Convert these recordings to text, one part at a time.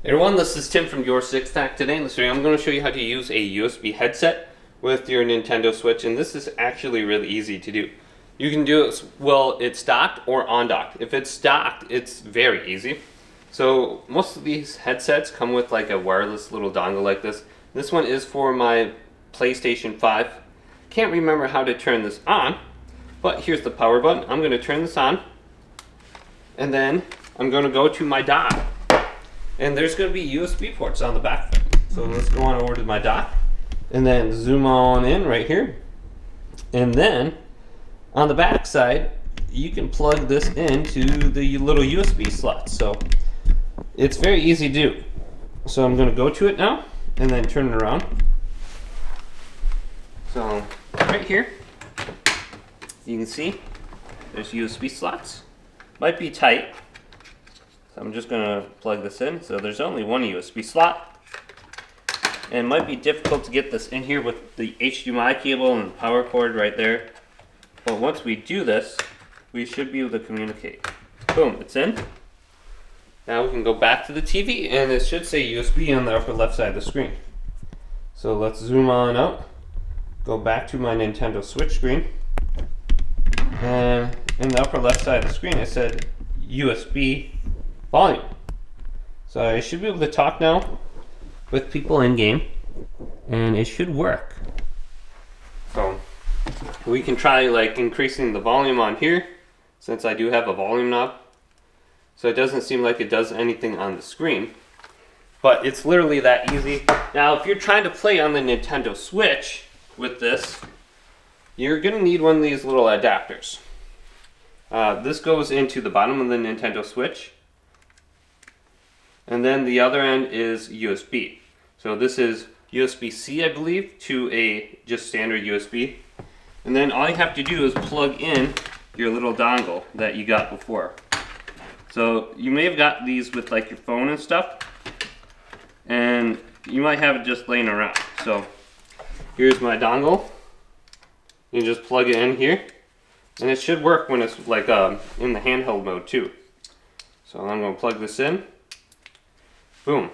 Hey everyone, this is Tim from YourSixTech. Today in this video I'm going to show you how to use a USB headset with your Nintendo Switch, and this is actually really easy to do. You can do it while it's docked or on docked. If it's docked, it's very easy. So most of these headsets come with like a wireless little dongle like this. This one is for my PlayStation 5. Can't remember how to turn this on, but here's the power button. I'm going to turn this on, and then I'm going to go to my dock. And there's going to be USB ports on the back. So let's go on over to my dock and then zoom on in right here. And then on the back side, you can plug this into the little USB slot. So it's very easy to do. So I'm going to go to it now and then turn it around. So right here, you can see there's USB slots. Might be tight. I'm just going to plug this in. So there's only one USB slot, and it might be difficult to get this in here with the HDMI cable and the power cord right there, but once we do this we should be able to communicate. Boom, it's in. Now we can go back to the TV and it should say USB on the upper left side of the screen. So let's zoom on out, go back to my Nintendo Switch screen, and in the upper left side of the screen it said USB volume. So I should be able to talk now with people in game, and it should work. So we can try like increasing the volume on here, since I do have a volume knob. So it doesn't seem like it does anything on the screen, but it's literally that easy. Now if you're trying to play on the Nintendo Switch with this, you're gonna need one of these little adapters. This goes into the bottom of the Nintendo Switch, and then the other end is USB. So this is USB-C, I believe, to a just standard USB. And then all you have to do is plug in your little dongle that you got before. So you may have got these with like your phone and stuff, and you might have it just laying around. So here's my dongle. You just plug it in here, and it should work when it's like in the handheld mode too. So I'm going to plug this in. Boom.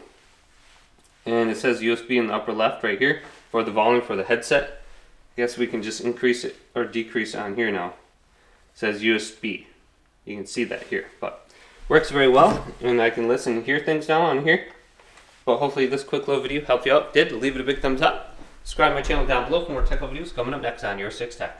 And it says USB in the upper left right here for the volume for the headset. I guess we can just increase it or decrease it on here now. It says USB. You can see that here, but works very well, and I can listen and hear things now on here. But hopefully this quick little video helped you out. If it did, leave it a big thumbs up. Subscribe to my channel down below for more technical videos coming up next on YourSixTech.